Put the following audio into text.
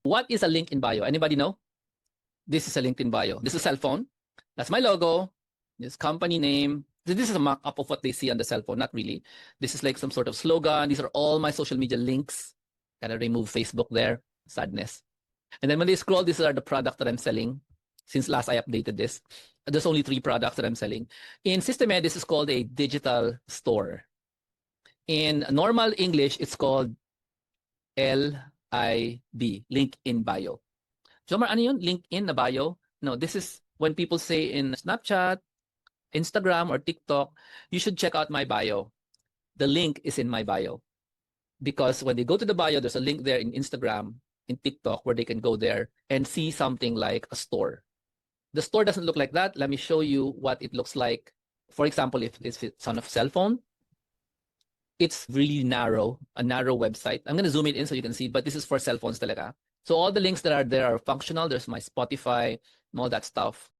What is a link in bio? Anybody know? This is a link in bio. This is a cell phone. That's my logo. This company name. This is a mock-up of what they see on the cell phone. Not really. This is like some sort of slogan. These are all my social media links. Gotta remove Facebook there. Sadness. And then when they scroll, these are the products that I'm selling. Since last I updated this, there's only 3 products that I'm selling. In Systeme, this is called a digital store. In normal English, it's called LIB, link in bio. Jomar, ano yun? Link in na bio? No, this is when people say in Snapchat, Instagram, or TikTok, you should check out my bio. The link is in my bio. Because when they go to the bio, there's a link there in Instagram, in TikTok, where they can go there and see something like a store. The store doesn't look like that. Let me show you what it looks like. For example, if it's on a cell phone, it's really narrow, a narrow website. I'm going to zoom it in so you can see, but this is for cell phones talaga. So all the links that are there are functional. There's my Spotify and all that stuff.